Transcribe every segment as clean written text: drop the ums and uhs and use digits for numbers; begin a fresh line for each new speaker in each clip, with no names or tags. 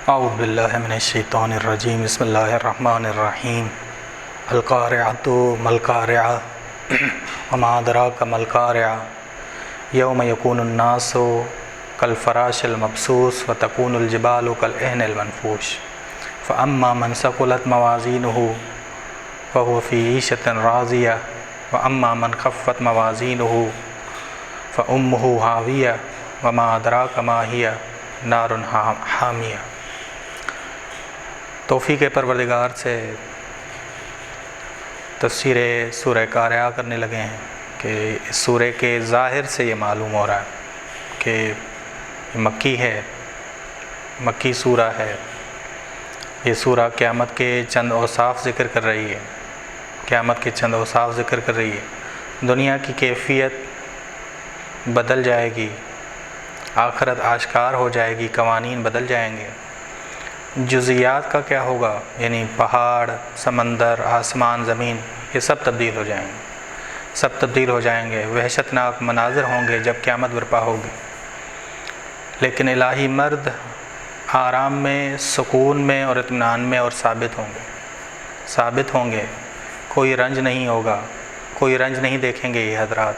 اعوذ باللہ من الشیطان الرجیم بسم اللہ الرحمن الرحیم القارعۃ ملقارعہ وما ادراک ملقارعہ یوم یکون الناس کالفراش المبثوث وتکون الجبال کالعہن المنفوش فاما من ثقلت موازینہ فہو فی عیشۃ راضیہ واما من خفت موازینہ فامہ ہاویہ وما ادراک ما ہی نار حامیہ۔ توفیق پروردگار سے تفسیر سورہ قارعہ کرنے لگے ہیں کہ اس سورہ کے ظاہر سے یہ معلوم ہو رہا ہے کہ یہ مکی ہے، مکی سورہ ہے۔ یہ سورہ قیامت کے چند اوصاف ذکر کر رہی ہے، قیامت کے چند اوصاف ذکر کر رہی ہے۔ دنیا کی کیفیت بدل جائے گی، آخرت آشکار ہو جائے گی، قوانین بدل جائیں گے۔ جزیات کا کیا ہوگا، یعنی پہاڑ، سمندر، آسمان، زمین، یہ سب تبدیل ہو جائیں گے، سب تبدیل ہو جائیں گے۔ وحشت ناک مناظر ہوں گے جب قیامت برپا ہوگی، لیکن الہی مرد آرام میں، سکون میں اور اطمینان میں اور ثابت ہوں گے۔ کوئی رنج نہیں ہوگا، کوئی رنج نہیں دیکھیں گے یہ حضرات،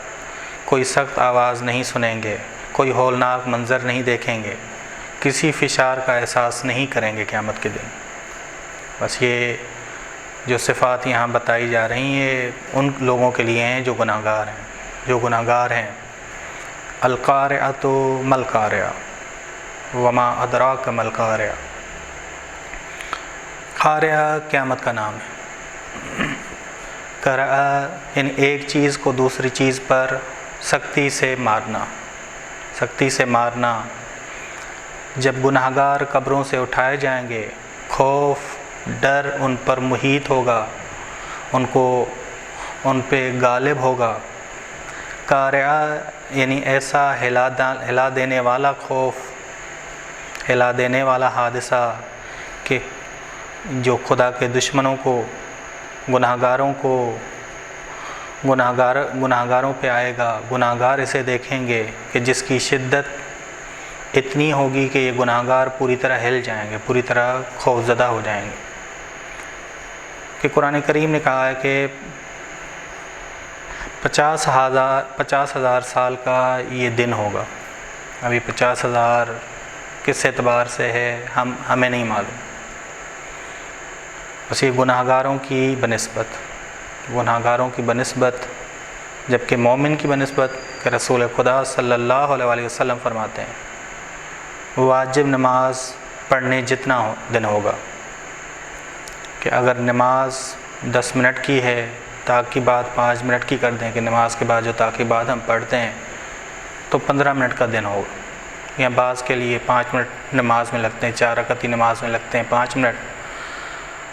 کوئی سخت آواز نہیں سنیں گے، کوئی ہولناک منظر نہیں دیکھیں گے، کسی فشار کا احساس نہیں کریں گے قیامت کے دن۔ بس یہ جو صفات یہاں بتائی جا رہی ہیں ان لوگوں کے لیے ہیں جو گناہ گار ہیں۔ القارعۃ ملقارعہ وما ادراک ملقارعہ۔ قارعہ قیامت کا نام ہے۔ قرعہ یعنی ایک چیز کو دوسری چیز پر سختی سے مارنا۔ جب گناہ گار قبروں سے اٹھائے جائیں گے، خوف، ڈر ان پر محیط ہوگا، ان پہ غالب ہوگا۔ قارعہ یعنی ایسا ہلا دینے والا خوف، ہلا دینے والا حادثہ کہ جو خدا کے دشمنوں کو، گناہ گاروں پہ آئے گا۔ گناہ گار اسے دیکھیں گے کہ جس کی شدت اتنی ہوگی کہ یہ گناہ گار پوری طرح ہل جائیں گے، پوری طرح خوفزدہ ہو جائیں گے۔ کہ قرآن کریم نے کہا ہے کہ 50,000 سال کا یہ دن ہوگا۔ ابھی 50,000 کس اعتبار سے ہے ہمیں نہیں معلوم، بس یہ گناہ گاروں کی بنسبت، جبکہ مومن کی بنسبت کہ رسول خدا صلی اللہ علیہ وسلم فرماتے ہیں واجب نماز پڑھنے جتنا دن ہوگا، کہ اگر نماز 10 منٹ کی ہے تعقیبات 5 منٹ کی کر دیں، کہ نماز کے بعد جو تعقیبات ہم پڑھتے ہیں تو 15 منٹ کا دن ہوگا۔ یا بعض کے لیے 5 منٹ نماز میں لگتے ہیں، 4 رکعتی نماز میں لگتے ہیں 5 منٹ،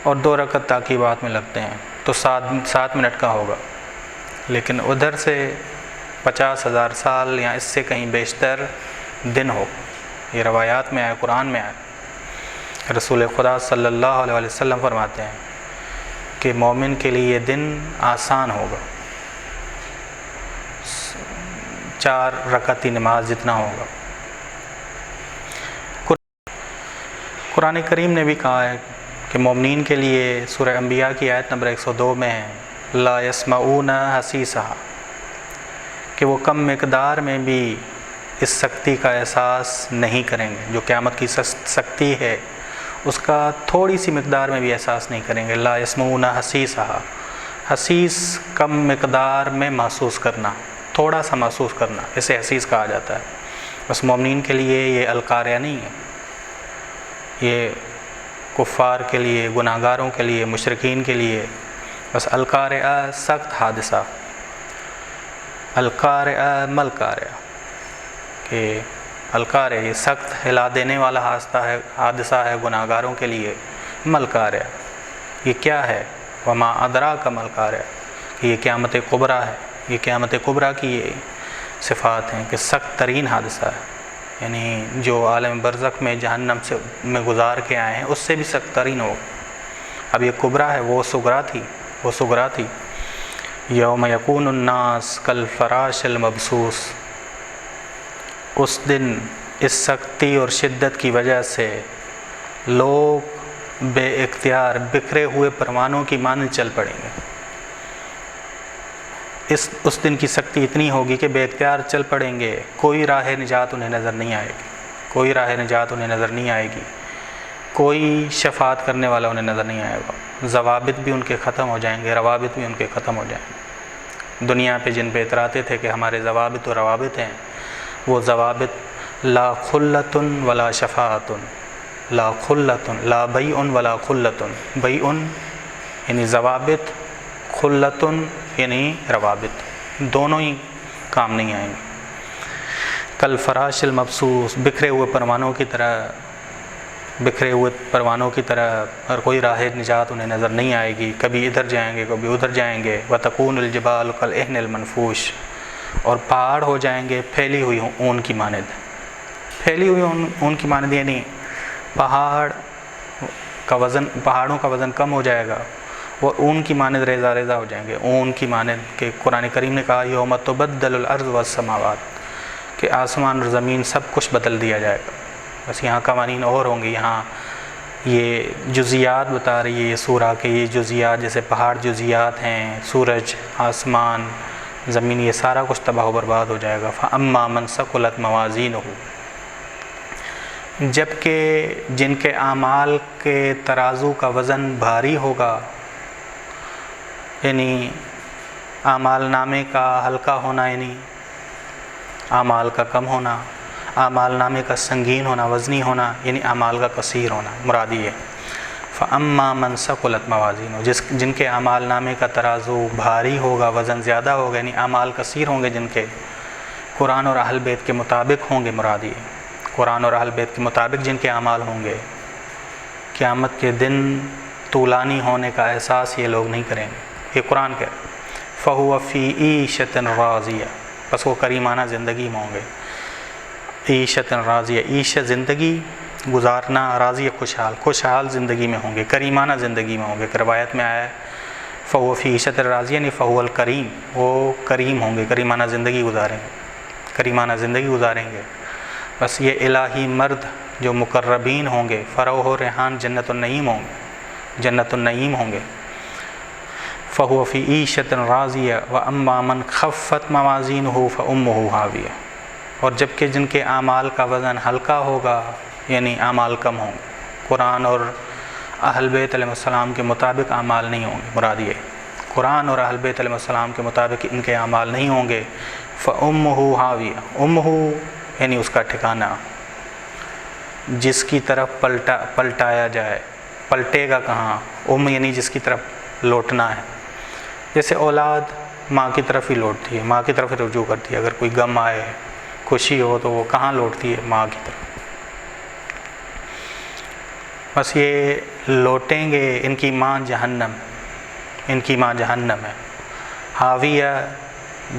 اور 2 رکعت تعقیبات میں لگتے ہیں تو 7 منٹ کا ہوگا۔ لیکن ادھر سے 50,000 سال یا اس سے کہیں بیشتر دن ہو، یہ روایات میں آئے، قرآن میں آئے۔ رسول خدا صلی اللہ علیہ وسلم فرماتے ہیں کہ مومن کے لیے یہ دن آسان ہوگا، 4 رکعتی نماز جتنا ہوگا۔ قرآن کریم نے بھی کہا ہے کہ مومنین کے لیے سورہ انبیاء کی آیت نمبر 102 میں ہے لا یسمعون حسیسہا، کہ وہ کم مقدار میں بھی اس سختی کا احساس نہیں کریں گے۔ جو قیامت کی سختی ہے اس کا تھوڑی سی مقدار میں بھی احساس نہیں کریں گے۔ لا یسمعون حسیسہا، حسیس کم مقدار میں محسوس کرنا، تھوڑا سا محسوس کرنا، اسے حسیس کہا جاتا ہے۔ بس مومنین کے لیے یہ القارعہ نہیں ہے، یہ کفار کے لیے، گناہ گاروں کے لیے، مشرکین کے لیے بس القارعہ سخت حادثہ۔ القارعہ ملقارعہ، کہ القارعہ یہ سخت ہلا دینے والا حادثہ ہے گناہ گاروں کے لیے۔ ملقارعہ یہ کیا ہے؟ وما ادراک ملقارعہ، کہ یہ قیامت کبریٰ ہے۔ یہ قیامت کبریٰ کی یہ صفات ہیں کہ سخت ترین حادثہ ہے، یعنی جو عالم برزخ میں جہنم میں گزار کے آئے ہیں اس سے بھی سخت ترین ہو۔ اب یہ کبریٰ ہے، وہ صغریٰ تھی۔ یوم یکون الناس کالفراش المبثوث، اس دن اس سختی اور شدت کی وجہ سے لوگ بے اختیار بکھرے ہوئے پروانوں کی مانند چل پڑیں گے۔ اس دن کی سختی اتنی ہوگی کہ بے اختیار چل پڑیں گے، کوئی راہ نجات انہیں نظر نہیں آئے گی، کوئی راہ نجات انہیں نظر نہیں آئے گی، کوئی شفاعت کرنے والا انہیں نظر نہیں آئے گا۔ ضوابط بھی ان کے ختم ہو جائیں گے، روابط بھی ان کے ختم ہو جائیں گے۔ دنیا پہ جن پہ اتراتے تھے کہ ہمارے ضوابط و روابط ہیں، وہ ضوابط لا خلۃ ولا شفاعۃ، لا خلۃ لا بیع ولا خلۃ، بیع یعنی ضوابط، خلۃ یعنی روابط، دونوں ہی کام نہیں آئیں گے۔ کل فراش المبثوث، بکھرے ہوئے پروانوں کی طرح، بکھرے ہوئے پروانوں کی طرح، اور کوئی راہ نجات انہیں نظر نہیں آئے گی، کبھی ادھر جائیں گے کبھی ادھر جائیں گے۔ وَتَكُونُ الْجِبَالُ كَالْعِهْنِ الْمَنْفُوشِ، اور پہاڑ ہو جائیں گے پھیلی ہوئی اون کی مانند، پھیلی ہوئی اون کی مانند، یعنی پہاڑوں کا وزن کم ہو جائے گا اور اون کی مانند ریزہ ریزہ ہو جائیں گے، اون کی مانند کہ قرآن کریم نے کہا یوم تبدل الارض والسماوات، کہ آسمان اور زمین سب کچھ بدل دیا جائے گا۔ بس یہاں قوانین اور ہوں گے، یہاں یہ جزیات بتا رہی ہے یہ سورہ کہ یہ جزیات جیسے پہاڑ جزیات ہیں، سورج، آسمان، زمین، یہ سارا کچھ تباہ و برباد ہو جائے گا۔ فَأَمَّا مَنْ ثَقُلَتْ مَوَازِينُهُ، جبکہ جن کے اعمال کے ترازو کا وزن بھاری ہوگا، یعنی اعمال نامے کا ہلکا ہونا، یعنی اعمال کا کم ہونا، اعمال نامے کا سنگین ہونا، وزنی ہونا، یعنی اعمال کا کثیر ہونا، مراد یہ ہے۔ فَأَمَّا مَنْ ثَقُلَتْ مَوَازِينُهُ، جن کے اعمال نامے کا ترازو بھاری ہوگا، وزن زیادہ ہوگا، یعنی اعمال کثیر ہوں گے، جن کے قرآن اور اہل بیت کے مطابق ہوں گے، مراد یہ قرآن اور اہل بیت کے مطابق جن کے اعمال ہوں گے، قیامت کے دن طولانی ہونے کا احساس یہ لوگ نہیں کریں گے۔ یہ قرآن کہہ رہا ہے فَهُوَ فِي عِيشَةٍ رَاضِيَةٍ، بس وہ کریمانہ زندگی میں ہوں گے۔ عیشت راضیہ، عیشت زندگی گزارنا، راضیہ خوشحال، خوشحال زندگی میں ہوں گے، کریمانہ زندگی میں ہوں گے۔ کہ روایت میں آیا ہے فَهُوَ فِي عِيشَةٍ رَاضِيَةٍ یعنی فَهُوَ الکریم، وہ کریم ہوں گے، کریمانہ زندگی گزاریں گے، کریمانہ زندگی گزاریں گے۔ بس یہ الہی مرد جو مقربین ہوں گے، فروح و ریحان جنت النعیم ہوں گے، جنت النعیم ہوں گے۔ فَهُوَ فِي عِيشَةٍ رَاضِيَةٍ وَأَمَّا مَنْ خَفَّتْ مَوَازِينُهُ فَأُمُّهُ هَاوِيَةٌ، اور جبکہ جن کے اعمال کا وزن ہلکا ہوگا، یعنی اعمال کم ہوں گے، قرآن اور اہل بیت علیہ السلام کے مطابق اعمال نہیں ہوں گے، مراد یہ قرآن اور اہل بیت علیہ السلام کے مطابق ان کے اعمال نہیں ہوں گے۔ فَأُمُّهُ هَاوِيَةٌ، امُّهُ یعنی اس کا ٹھکانہ، جس کی طرف پلٹایا جائے، پلٹے گا کہاں، یعنی جس کی طرف لوٹنا ہے۔ جیسے اولاد ماں کی طرف ہی لوٹتی ہے، ماں کی طرف ہی رجوع کرتی ہے، اگر کوئی غم آئے، خوشی ہو تو وہ کہاں لوٹتی ہے، ماں کی طرف۔ بس یہ لوٹیں گے، ان کی ماں جہنم، ان کی ماں جہنم ہے۔ حاویہ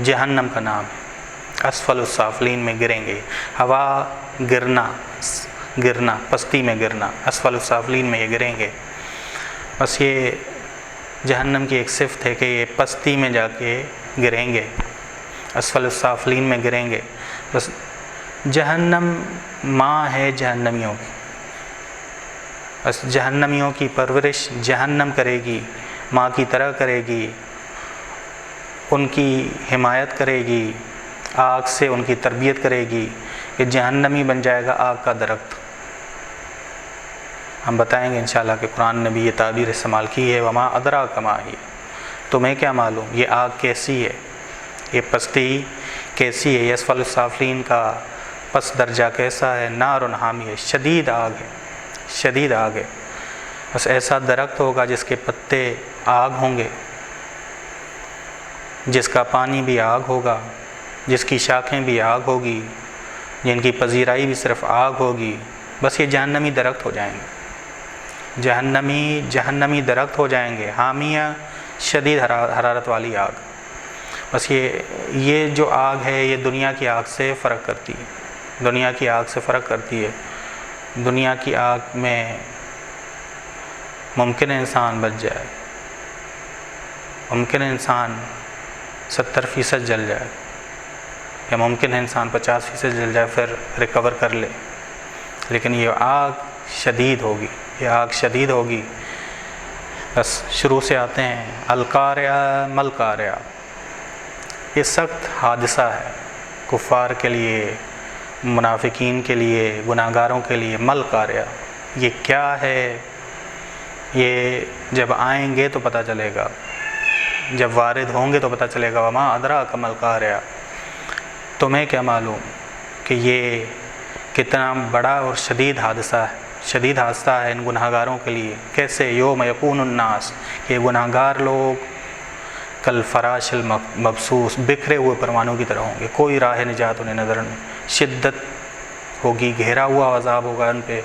جہنم کا نام ہے، اسفل السافلین میں گریں گے، ہوا گرنا، گرنا پستی میں گرنا، اسفل السافلین میں یہ گریں گے۔ بس یہ جہنم کی ایک صفت ہے کہ یہ پستی میں جا کے گریں گے، اسفل السافلین میں گریں گے۔ بس جہنم ماں ہے جہنمیوں کی، بس جہنمیوں کی پرورش جہنم کرے گی، ماں کی طرح کرے گی، ان کی حمایت کرے گی، آگ سے ان کی تربیت کرے گی، یہ جہنمی بن جائے گا آگ کا درخت۔ ہم بتائیں گے انشاءاللہ کہ قرآن نے بھی یہ تعبیر استعمال کی ہے، وما ادراک ما ہی، تمہیں کیا معلوم یہ آگ کیسی ہے، یہ پستی کیسی ہے، اسفل السافلین کا پس درجہ کیسا ہے، نار حامیہ، شدید آگ ہے، شدید آگ ہے۔ بس ایسا درخت ہوگا جس کے پتے آگ ہوں گے، جس کا پانی بھی آگ ہوگا، جس کی شاخیں بھی آگ ہوگی، جن کی پذیرائی بھی صرف آگ ہوگی۔ بس یہ جہنمی درخت ہو جائیں گے، جہنمی درخت ہو جائیں گے، حامیہ شدید حرارت والی آگ۔ بس یہ جو آگ ہے یہ دنیا کی آگ سے فرق کرتی ہے، دنیا کی آگ سے فرق کرتی ہے۔ دنیا کی آگ میں ممکن ہے انسان بچ جائے، ممکن ہے انسان 70% جل جائے، یا ممکن ہے انسان 50% جل جائے پھر ریکور کر لے، لیکن یہ آگ شدید ہوگی، یہ آگ شدید ہوگی۔ بس شروع سے آتے ہیں، القاریہ مل قاریہ، یہ سخت حادثہ ہے کفار کے لیے، منافقین کے لیے، گناہگاروں کے لیے۔ مل قاریہ، یہ کیا ہے؟ یہ جب آئیں گے تو پتہ چلے گا، جب وارد ہوں گے تو پتہ چلے گا۔ وما ادراک مل قاریہ، تمہیں کیا معلوم کہ یہ کتنا بڑا اور شدید حادثہ ہے، شدید حادثہ ہے ان گناہگاروں کے لیے۔ کیسے؟ یوم یکون الناس، یہ گناہگار لوگ کل فراش المبثوث، بکھرے ہوئے پروانوں کی طرح ہوں گے، کوئی راہ نجات انہیں نظر نہیں۔ شدت ہوگی، گھیرا ہوا عذاب ہوگا ان پہ،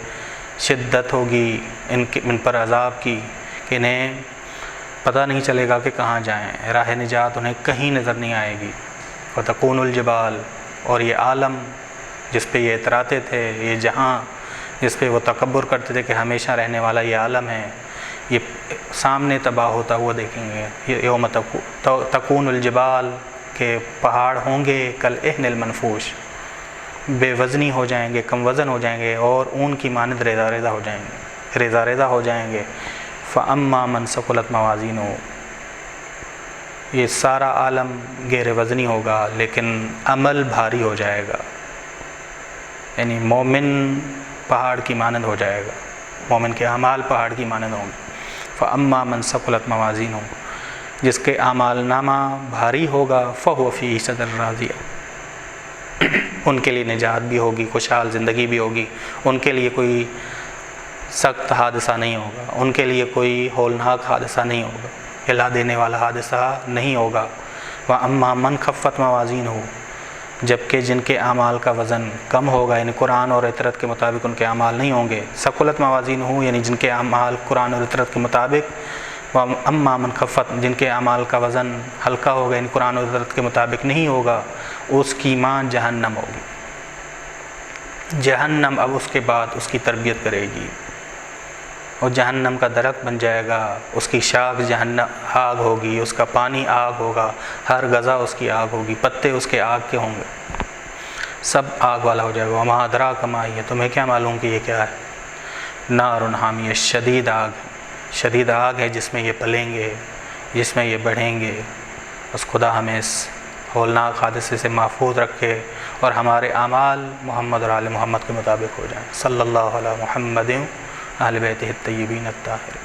شدت ہوگی ان پر عذاب کی کہ انہیں پتہ نہیں چلے گا کہ کہاں جائیں، راہ نجات انہیں کہیں نظر نہیں آئے گی۔ وتکون الجبال، اور یہ عالم جس پہ یہ اتراتے تھے، یہ جہاں جس پہ وہ تکبر کرتے تھے کہ ہمیشہ رہنے والا یہ عالم ہے، یہ سامنے تباہ ہوتا ہوا دیکھیں گے۔ یوم تکون الجبال، کہ پہاڑ ہوں گے کل اہن المنفوش، بے وزنی ہو جائیں گے، کم وزن ہو جائیں گے، اور اون کی مانند ریزہ ریزہ ہو جائیں گے، ریزہ ریزہ ہو جائیں گے۔ فَأَمَّا مَنْ ثَقُلَتْ مَوَازِينُهُ، یہ سارا عالم گیر وزنی ہوگا لیکن عمل بھاری ہو جائے گا، یعنی مومن پہاڑ کی مانند ہو جائے گا، مومن کے اعمال پہاڑ کی مانند ہوں گے۔ فَأَمَّا مَنْ ثَقُلَتْ مَوَازِينُهُ، جس کے اعمال نامہ بھاری ہوگا، فَهُوَ فِي عِيشَةٍ رَاضِيَةٍ، ان کے لیے نجات بھی ہوگی، خوشحال زندگی بھی ہوگی، ان کے لیے کوئی سخت حادثہ نہیں ہوگا، ان کے لیے کوئی ہولناک حادثہ نہیں ہوگا، ہلا دینے والا حادثہ نہیں ہوگا۔ وَأَمَّا مَنْ خَفَّتْ مَوَازِينُهُ، جبکہ جن کے اعمال کا وزن کم ہوگا، یعنی قرآن اور اطرت کے مطابق ان کے اعمال نہیں ہوں گے۔ ثقلت موازینہ، یعنی جن کے اعمال قرآن اور اطرت کے مطابق، وَأَمَّا مَنْ خَفَّتْ، جن کے اعمال کا وزن ہلکا ہوگا، یعنی قرآن اور اطرت کے مطابق نہیں ہوگا، اس کی ماں جہنم ہوگی۔ جہنم اب اس کے بعد اس کی تربیت کرے گی، اور جہنم کا درخت بن جائے گا، اس کی شاخ جہنم آگ ہوگی، اس کا پانی آگ ہوگا، ہر غذا اس کی آگ ہوگی، پتے اس کے آگ کے ہوں گے، سب آگ والا ہو جائے گا۔ وما ادراک ما ہی، تمہیں کیا معلوم کہ یہ کیا ہے؟ نار حامیہ، شدید آگ، شدید آگ ہے جس میں یہ پلیں گے، جس میں یہ بڑھیں گے۔ بس خدا ہمیں اس ہولناک حادثے سے محفوظ رکھے، اور ہمارے اعمال محمد اور آل محمد کے مطابق ہو جائیں۔ صلی اللہ علی محمد اہل بیتہ الطیبین الطاہرین۔